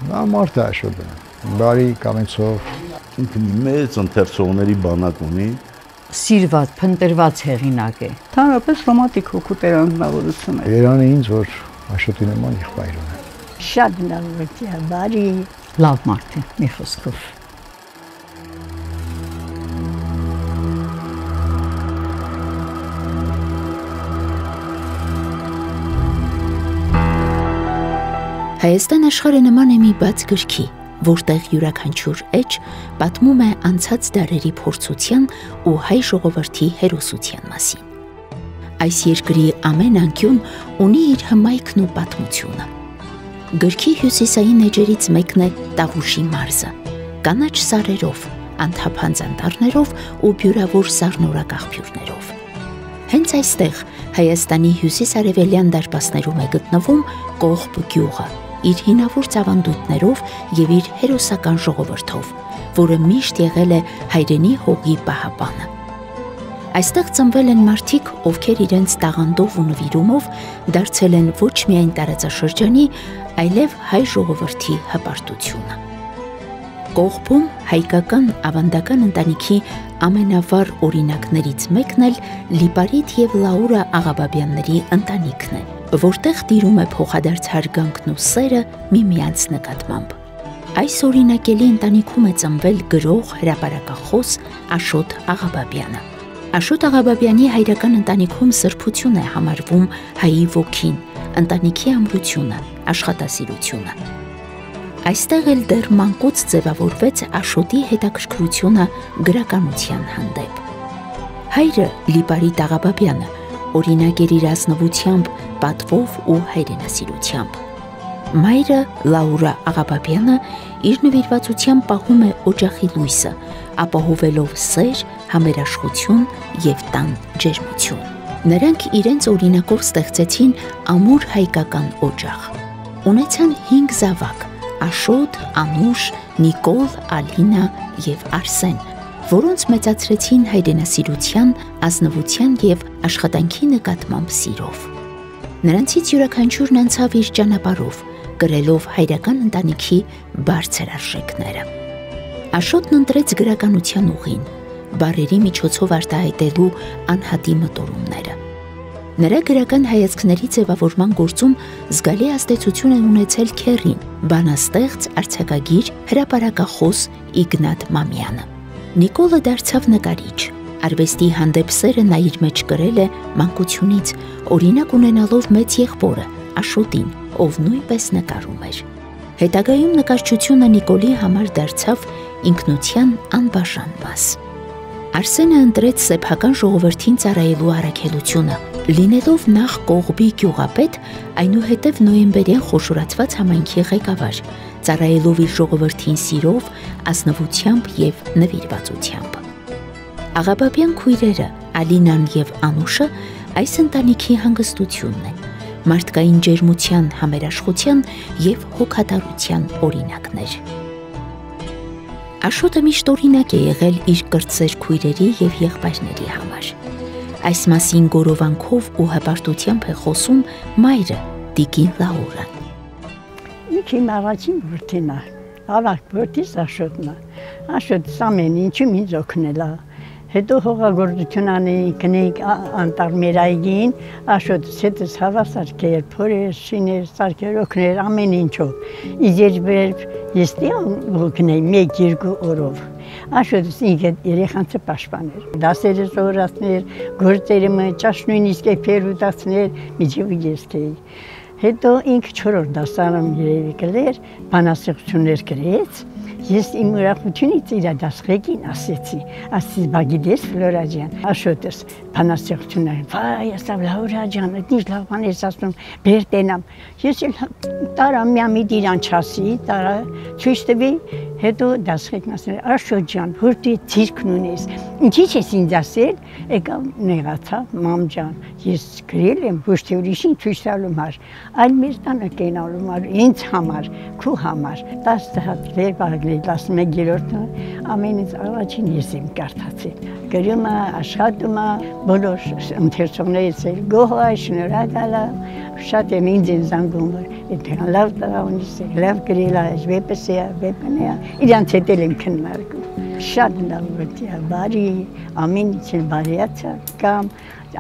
Նա մարդ է Աշոտը, բարի կամեցով, մեծ ընթերցողների բանակ ունի, սիրված, փնտրված հեղինակ է։ Թարապես ռոմանտիկ հոգու տեղանքնավորություն է։ Երանի ինձ, որ Աշոտի նման եղբայր ունի։ Շատ լավ է, բարի, լավ մարդ է, մի խոսքով։ Հայաստան աշխարհը նման է մի բաց գրքի, որտեղ յուրաքանչյուր էջ պատմում է անցած դարերի փորձության ու հայ ժողովրդի հերոսության մասին։ Այս երկրի ամեն անկյուն ունի իր հմայքն ու պատմությունը։ Գրքի հյուսիսային էջերից մեկն է Տավուշի մարզը, կանաչ սարերով, անթափանց անտառներով ու բյուրավոր սառնորակ աղբյուրներով։ Հենց այստեղ Հայաստանի հյուսիս-արևելյան դարպասներում է գտնվում Կողբ գյուղը, իր հինավուրց ավանդույթներով և իր հերոսական ժողովրդով, որը միշտ եղել է հայրենի հողի պահապանը։ Այստեղ ծնվել են մարդիկ, ովքեր իրենց տաղանդով ու նվիրումով դարձել են ոչ միայն տարածաշրջանի, այլև հայ ժողովրդի հպարտությունը։ Կողբում հայկական ավանդական ընտանիքի ամենավառ օրինակներից մեկն էլ Լիպարիտ և Լաուրա Աղաբաբյանների ընտանիքն է, որտեղ տիրում է փոխադարձ հարգանքն ու սերը միմյանց նկատմամբ։ Այս օրինակելի ընտանիքում է ծնվել գրող, հրապարակախոս Աշոտ Աղաբաբյանը։ Աշոտ Աղաբաբյանի հայրական ընտանիքում սրբություն է համարվում հայի ոգին, ընտանիքի ամրությունը, աշխատասիրությունը։ Այստեղ էլ դեռ մանկուց ձևավորվեց Աշոտի հետաքրքրությունը գրականության հանդեպ։ Հայրը Լիպարիտ Աղաբաբյանը օրինակ էր իր ազնվությամբ, պատվով ու հայրենասիրությամբ։ Մայրը Լաուրա Աղաբաբյանը իր նվիրվածությամբ պահում է օջախի լույսը, ապահովելով սեր, համերաշխություն և տան ջերմություն։ Նրանք իրենց օրինակով ստեղծեցին ամուր հայկական օջախ։ Ունեցան 5 զավակ՝ Աշոտ, Անուշ, Նիկոլ, Ալինա և Արսեն, որոնց մեծացրեցին հայրենասիրության, ազնվության և աշխատանքի նկատմամբ սիրով։ Նրանցից յուրաքանչյուրն անցավ իր ճանապարհով, կրելով հայրական ընտանիքի բարձր արժեքները։ Աշոտն ընտրեց գրականության ուղին, բառերի միջոցով արտահայտելու անհատի մտորումները։ Նրա գրական հայացքների ձևավորման գործում զգալի ազդեցություն է ունեցել քեռին, բանաստեղծ, արձակագիր, հրապարակախոս Իգնատ Մամյանը։ Նիկոլը դարձավ նկարիչ։ Արվեստի հանդեպ սերը նա իր մեջ կրել է մանկությունից, օրինակ ունենալով մեծ եղբորը Աշոտին, ով նույնպես նկարում էր։ Հետագայում նկարչությունը Նիկոլի համար դարձավ ինքնության անբաժան մաս։ Արսենը ընտրեց սեփական ժողովրդին ծառայելու առաքելությունը, լինելով նախ Կողբի գյուղապետ, այնուհետև նոյեմբերյան խոշորացված համայնքի ղեկավար, ծառայելով իր ժողովրդին սիրով, ազնվությամբ և նվիրվածությամբ։ Աղաբաբյան քույրերը Ալինան և Անուշը այս ընտանիքի հանգստությունն են, մարդկային ջերմության, համերաշխության և հոգատարության օրինակներ։ Աշոտը միշտ օրինակ է եղել իր կրտսեր քույրերի և եղբայրների համար։ Այս մասին գորովանքով ու հպարտությամբ է խոսում մայրը Տիկին Լաուրան։ Ինքը իմ առաջին որդին է, ավագ որդիս Աշոտն է։ Աշոտս ամեն ինչում ինձ օգնել է։ Հետո հողագործություն անեի, գնեինք անտառ մեր այգին, Աշոտս հետս հավա սարքեր, փորեր, շիներ, սարքեր օգներ ամեն ինչով։ Իջեր ես գնեի 1-2 օրով։ Աշոտս ինքը երեխանցը պաշտպաներ, դասերը սովորացներ, գործերը ճաշ նույնիսկ փերուտացներ, միջև ես կեի։ Հետո ինքը 4-րդ դասարանում երևի կլեր, բանաստեղծություններ գրեց։ Ես իմ ուրախությունից իր դասղեկին ասեցի, բա գիտես Ֆլորա ջան, Աշոտս բանաստեղծություններ, վայ, ասա Լաուրա ջան, այդ ինչ լավ բան ես ասում, բեր տենամ։ Ես էլ տարա միամիտ իրան չասի, տարա ցույց տվի, հետո դասղեկն ասել, Աշոտ ջան, որ դու ցիրկն ունես, ինչի՞ ես ինձ ասել, եկավ նեղացավ, մամ ջան, ես գրել եմ ոչ թե ուրիշին ցույց տալու համար, այլ մեր տանը կենալում էր ինձ համար, քու համար, 10 հատ վերբաղնի 11-րդը ամենից առաջին ես իմ կարդացի։ Գրումը, աշխատումը, բոլոր ընթերցողներից էլ գոհ է, շնորհակալ է, շատ եմ ինձ զանգում, եթե լավ տղաունից է, լավ գրել է, վեպս է, վեպն է, իրանց հետ էլ եմ քննարկում։ Շատ լավ է, բարի, ամենից էլ բարիացա կամ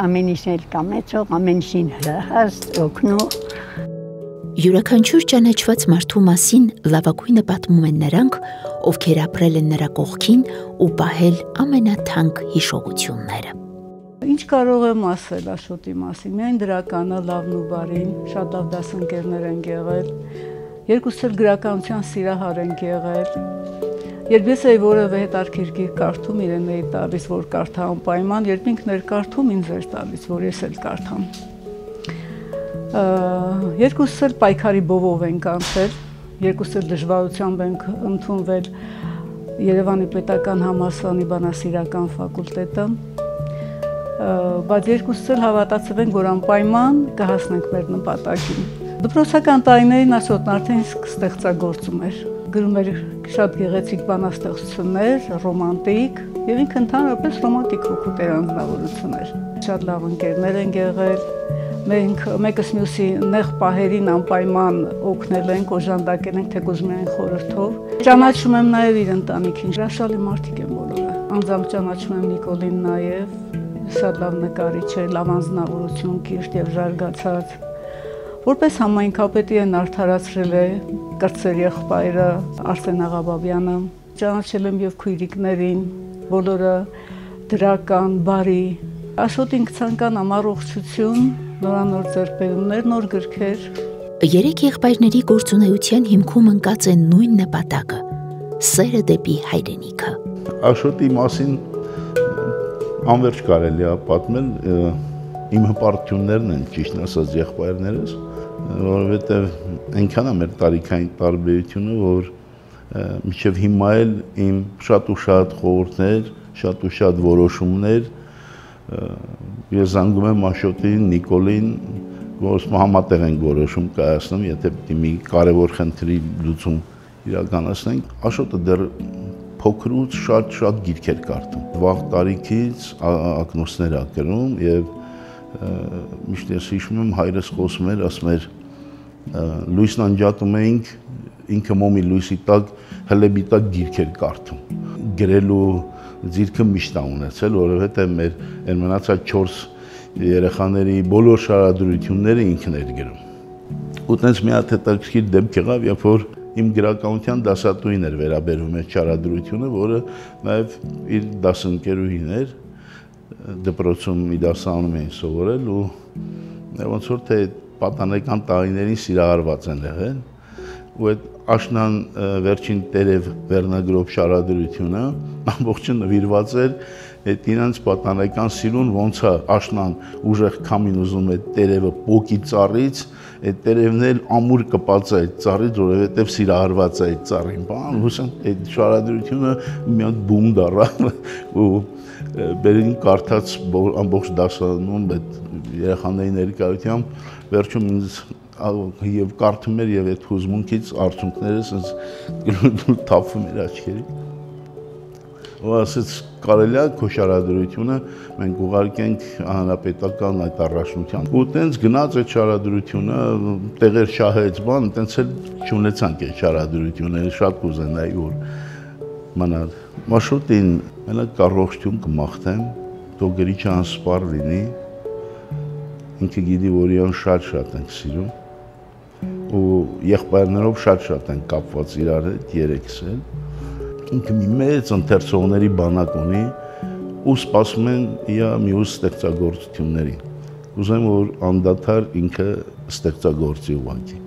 ամենից էլ կամեցող, ամենին հրահաստ, օգնող։ Յուրաքանչյուր ճանաչված մարդու մասին լավագույնը պատմում են նրանք, ովքեր ապրել են նրա կողքին ու պահել ամենաթանկ հիշողությունները։ Ինչ կարող եմ ասել Աշոտի մասին, միայն դրականը, լավն ու բարին, շատ լավ դասընկերներ են եղել, երկուսս էլ գրականության սիրահար են եղել։ Երբ ես էի որևէ հետաքրքիր կարդում, իրեն էի տալիս, որ կարդա անպայման, երբ ինքն էր կարդում, ինձ էր տալիս, որ ես էլ կարդամ։ Երկուսս էլ պայքարի բովով ենք անցել, երկուսս էլ դժվարությամբ ենք ընդունվել Երևանի պետական համալսարանի բանասիրական ֆակուլտետը, բայց երկուսս էլ հավատացել ենք, որ անպայման կհասնենք մեր նպատակին։ Դպրոցական տարիներին Աշոտն արդեն իսկ ստեղծագործում էր, գրում էր շատ գեղեցիկ բանաստեղծություններ, ռոմանտիկ, եւ ինքը ընդհանրապես ռոմանտիկ հոգուտ էր անձնավորություն էր։ Շատ լավ ընկերներ են եղել, մենք մեկս մյուսի նեղ պահերին անպայման օգնել ենք, օժանդակել ենք, թեկուզ միայն խորհրդով։ Ճանաչում եմ նաեւ իր ընտանիքին, հրաշալի մարդիկ են բոլորը։ Անձամբ ճանաչում եմ Նիկոլին նաեւ, շատ լավ նկարիչ է, լավ անձնավորություն, կիրթ եւ զարգացած։ Որպես համայնքապետի են արդարացրել է կրտսեր եղբայրը Արսեն Աղաբաբյանը, ճանաչել եմ եւ քույրիկներին, բոլորը դրական, բարի։ Աշոտին կցանկանամ առողջություն, նորանոր ձեռքբերումներ, նոր գրքեր։ Երեք եղբայրների գործունեության հիմքում ընկած է նույն նպատակը՝ սերը դեպի հայրենիքը։ Աշոտի մասին անverջ կարելի է պատմել, իմ հպարտություններն են, ճիշտ ասած, եղբայրներս, որովհետև այնքան է մեր տարիքային տարբերությունը, որ մինչև հիմա էլ իմ շատ ու շատ խորհուրդներ, շատ ու շատ որոշումներ ես զանգում եմ Աշոտին, Նիկոլին, որ համատեղ ենք որոշում կայացնում, եթե պիտի մի կարևոր խնդրի լուծում իրականացնենք։ Աշոտը դեռ փոքրուց շատ գիրքեր կարդում։ Վաղ տարիքից ակնոցներ ա գրում եւ միշտ ես հիշում եմ հայրս խոսում էր, ասում էր լույսն անջատում էինք, ինքը մոմի լույսի տակ հլեբի տակ գիրքեր կարդում։ Գրելու ձիրքը միշտ ա ունեցել, որովհետեւ մեր այն մնացած 4 երեխաների բոլոր շարադրությունները ինքն էր գրում։ Ու տենց մի հատ հետաքրքիր դեպք եղավ, երբ որ իմ գրականության դասատուին էր վերաբերվում այդ շարադրությունը, որը նաեւ իր դասընկերուհին էր, դպրոցում մի դասանում էին սովորել ու ոնց որ թե պատանեկան տարիներին սիրահարված են եղել ու այդ աշնան վերջին տերև վերնագրով շարադրությունը ամբողջը նվիրված էր այդ իրանց պատանեկան սիրուն ոնց է աշնան ուժեղ քամին ուզում է տերևը պոկի ծառից այդ տերևն էլ ամուր կպած է այդ ծառից որովհետև սիրահարված է այդ ծառին բան հուսամ այդ շարադրությունը մի հատ բում դառավ ու բերին կարդաց ամբողջ դասանում այդ երեխաների ներկայությամբ վերջում ինձ եւ կարդում էր եւ այդ հուզմունքից արցունքները ասես թափվում էր աչքերի ու ասեց կարելի է քո շարադրությունը մենք ուղարկենք հանրապետական այդ առաջնության ու տենց գնաց այդ շարադրությունը տեղեր շահեց բան տենց էլ չունեցանք այդ շարադրությունը շատ կուզենայի որ մնալ Աշոտին մենակ առողջություն կմաղթեմ թող գրիչը անսպառ լինի ինքը գիտի որ իրան շատ ենք սիրում ու եղբայրներով շատ են կապված իրար հետ երեքս էլ ինքը մի մեծ ընթերցողների բանակ ունի ու սպասում են իր մյուս ստեղծագործություններին ուզեմ որ անդադար ինքը ստեղծագործի ուղղակի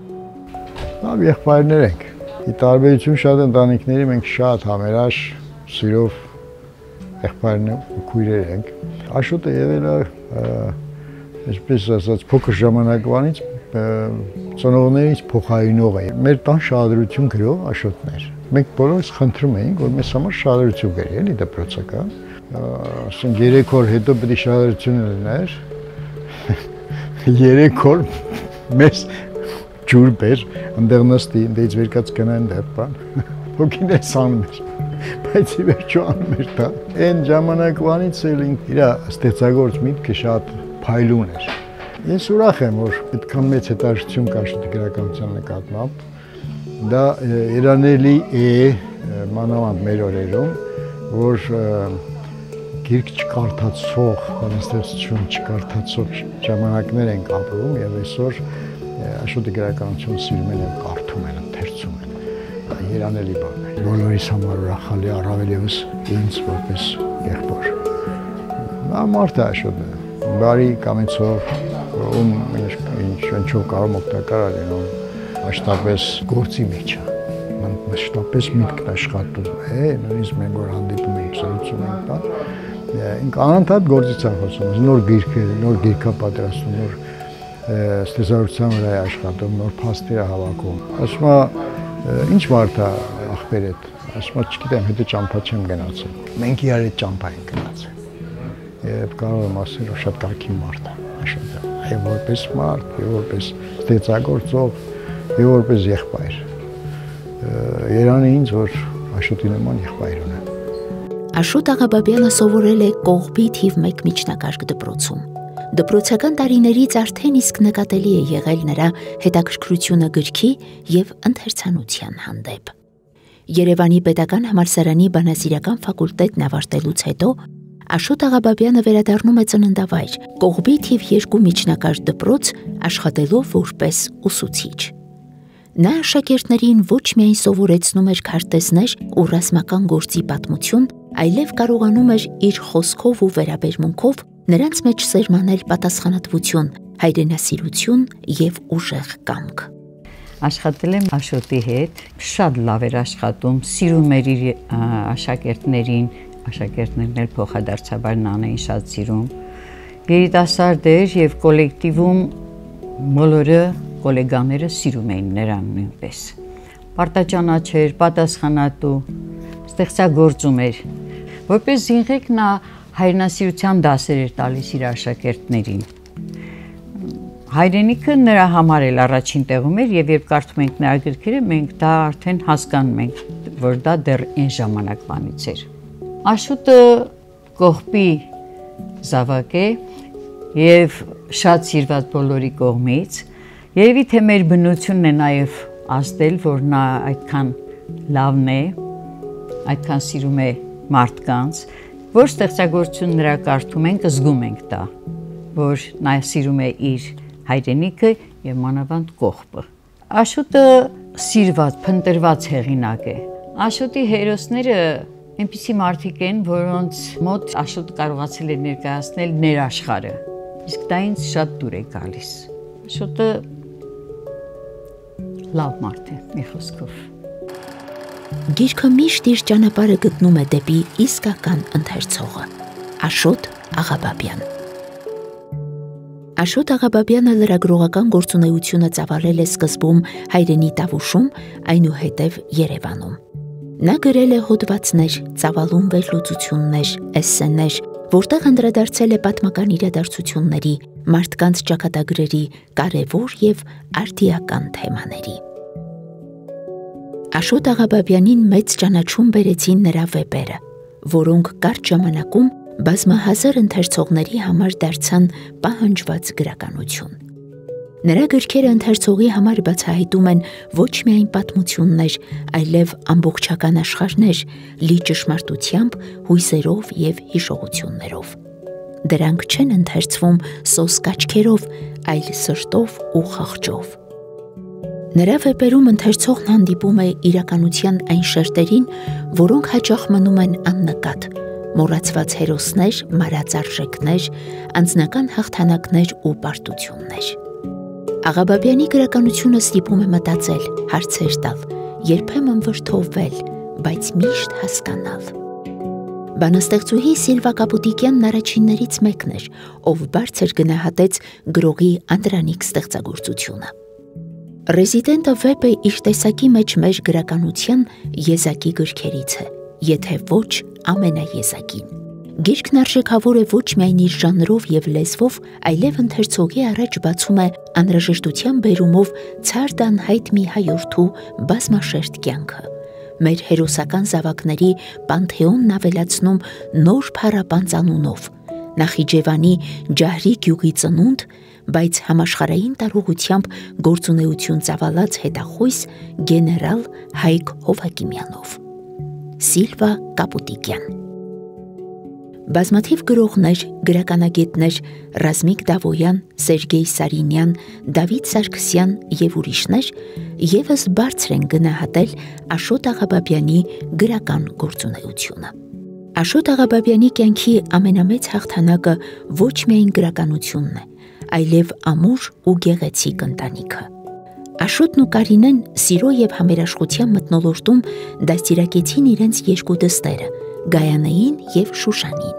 լավ եղբայրներ ենք ի տարբերություն շատ ընտանիքների մենք շատ համերաշ սիրով եղբայրներ ու քույրեր ենք Աշոտը եղել է այսպես ասած փոքր ժամանակվանից ծնողներից փոխարինող է մեր տան շարադրություն գրող Աշոտն էր մենք բոլորս խնդրում էինք որ մեզ համար շարադրություն գրի էլի դպրոցական ասենք 3 օր հետո պետք է շարադրությունը լիներ 3 օր մեզ ջուր բեր, այնտեղ նստի, այնտեղից վերկած գնան դեպ բան։ Հոգին է սանում էր, բայց ի վերջո անում էր դա։ Այն ժամանակվանից էլ իր ստեղծագործ միտքը շատ փայլուն էր։ Ես ուրախ եմ, որ այդքան մեծ հետաքրքրություն կա Աշոտի գրականության նկատմամբ։ Դա երանելի է մանավանդ մեր օրերում, որ գիրք չկարդացող, բանաստեղծություն չկարդացող ժամանակներ ենք ապրում եւ այսօր Աշոտի գրականություն սիրում են եւ կարդում են, ընթերցում են։ Դա երանելի բան է։ Բոլորիս համար ուրախալի, առավել եւս ինձ որպես եղբոր։ Նա մարդ է Աշոտը, բարի կամեցող, ում ինչ-որ կարող օգտակար լինում, մշտապես գործի մեջ է, մշտապես միտքն աշխատում է, նույնիսկ մենք որ հանդիպում ենք, զրուցում ենք դա, ինք անընդհատ գործից է խոսում, նոր գիրքա պատրաստում, նոր ստեղծարարության վրա է աշխատում, նոր փաստեր է հավաքում։ Ասում է, ինչ մարդ է ախպեր հետ, ասում է, չգիտեմ, հետո ճամփա չեմ գնացել։ Մենք իրար հետ ճամփա ենք գնացել։ Եվ կարող եմ ասել, որ շատ կարգին մարդ է Աշոտը, այո, որպես մարդ, եւ որպես ստեղծագործող, եւ որպես եղբայր։ Երանի ինձ, որ Աշոտի նման եղբայր ունեմ։ Աշոտ Աղաբաբյանը սովորել է Կողբի թիվ 1 միջնակարգ դպրոցում։ Դպրոցական տարիներից արդեն իսկ նկատելի է եղել նրա հետաքրքրությունը գրքի եւ ընթերցանության հանդեպ։ Երևանի Պետական համալսարանի բանասիրական ֆակուլտետն ավարտելուց հետո Աշոտ Աղաբաբյանը վերադառնում է ծննդավայր Կողբի թիվ 2 միջնակարգ դպրոց, աշխատելով որպես ուսուցիչ։ Նա աշակերտներին ոչ միայն սովորեցնում էր քարտեզներ ու ռազմական գործի պատմություն, այլև կարողանում էր իր խոսքով ու վերաբերմունքով նրանց մեջ սերմանել պատասխանատվություն, հայրենասիրություն եւ ուժեղ կամք։ Աշխատել եմ Աշոտի հետ, շատ լավ էր աշխատում, սիրում էր իր աշակերտներին, աշակերտներն էլ փոխադարձաբար նանային շատ սիրում։ Երիտասարդ էր եւ կոլեկտիվում բոլորը կոլեգաները սիրում էին նրան նույնպես։ Պարտաճանաչ էր, պատասխանատու, ստեղծագործում էր։ Որպես զինղիկ նա հայրենասիրության դասեր էր տալիս իր աշակերտներին։ Հայրենիքը նրա համար էլ առաջին տեղում էր եւ երբ կարդում ենք նրա գրքերը, մենք դա արդեն հասկանում ենք, որ դա դեռ այն ժամանակվանից էր։ Աշոտը Կողբի զավակ է եւ շատ սիրված բոլորի կողմից։ Երևի թե մեր բնությունն է նաեւ ազդել, որ նա այդքան լավն է, այդքան սիրում է մարդկանց, որ ստեղծագործություն նրա կարդում ենք, զգում ենք դա, որ նա սիրում է իր հայրենիքը եւ մանավանդ Կողբը։ Աշոտը սիրված, փնտրված հեղինակ է։ Աշոտի հերոսները այնպիսի մարդիկ են, որոնց մոտ Աշոտը կարողացել է ներկայացնել ներաշխարհը։ Իսկ դա ինձ շատ դուր է գալիս։ Աշոտը լավ մարդ է, մի խոսքով։ Գիրքը միշտ իր ճանապարհը գտնում է դեպի իսկական ընթերցողը՝ Աշոտ Աղաբաբյան։ Աշոտ Աղաբաբյանը լրագրողական գործունեությունը ծավալել է սկզբում Հայրենի Տավուշում, այնուհետև Երևանում։ Նա գրել է հոդվածներ, ծավալուն վերլուծություններ, էսսեներ, որտեղ անդրադարձել է պատմական իրադարձությունների, մարդկանց ճակատագրերի, կարևոր եւ արդիական թեմաների։ Աշոտ Աղաբաբյանին մեծ ճանաչում բերեցին նրա վեպերը, որոնք կարճ ժամանակում բազմահազար ընթերցողների համար դարձան պահանջված գրականություն։ Նրա գրքերը ընթերցողի համար բացահայտում են ոչ միայն պատմություններ, այլև ամբողջական աշխարհներ, լի ճշմարտությամբ, հույսերով եւ հիշողություններով։ Դրանք չեն ընթերցվում սոսկ աչքերով, այլ սրտով ու խղճով։ Նրա վեպերում ընթերցողն հանդիպում է իրականության այն շերտերին, որոնք հաճախ մնում են աննկատ, մոռացված հերոսներ, մարած արժեքներ, անձնական հաղթանակներ ու պարտություններ։ Աղաբաբյանի գրականությունը ստիպում է մտածել, հարցեր տալ, երբեմն վրդովվել, բայց միշտ հասկանալ։ Բանաստեղծուհի Սիլվա Կապուտիկյանն առաջիններից մեկն էր, ով բարձր գնահատեց գրողի Անդրանիկ ստեղծագործությունը։ Ռեզիդենտը վեպը իր տեսակի մեջ մեր գրականության եզակի գրքերից է, եթե ոչ ամենաեզակին։ Գիրքն արժեքավոր է ոչ միայն իր ժանրով և լեզվով, այլև ընթերցողի առաջ բացում է անհրաժեշտության բերումով ցարդ անհայտ մի հայորդու բազմաշերտ կյանքը։ Մեր հերոսական զավակների պանթեոնն ավելացնում նոր փառապանծ անունով, Նախիջևանի Ջահրի գյուղի ծնունդ, բայց համաշխարհային տարողությամբ գործունեություն ծավալած հետախույս գեներալ Հայկ Հովակիմյանով։ Սիլվա Կապուտիկյան։ Բազմաթիվ գրողներ, գրականագետներ Ռազմիկ Դավոյան, Սերգեյ Սարինյան, Դավիթ Սարգսյան և ուրիշներ ևս բարձր են գնահատել Աշոտ Աղաբաբյանի գրական գործունեությունը։ Աշոտ Աղաբաբյանի կյանքի ամենամեծ հաղթանակը ոչ միայն գրականությունն է, այլև ամուր ու գեղեցիկ ընտանիքը։ Աշոտն ու Կարինեն սիրո և համերաշխության մթնոլորտում դաստիարակեցին իրենց երկու դստերը՝ Գայանեին և Շուշանին։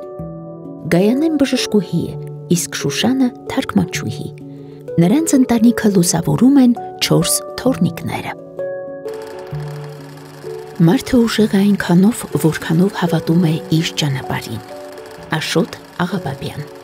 Գայանեն բժշկուհի է, իսկ Շուշանը թարգմանչուհի։ Նրանց ընտանիքը լուսավորում են 4 թոռնիկները։ Մարդը ուժեղ է այնքանով, որքանով հավատում է իր ճանապարհին։ Աշոտ Աղաբաբյան։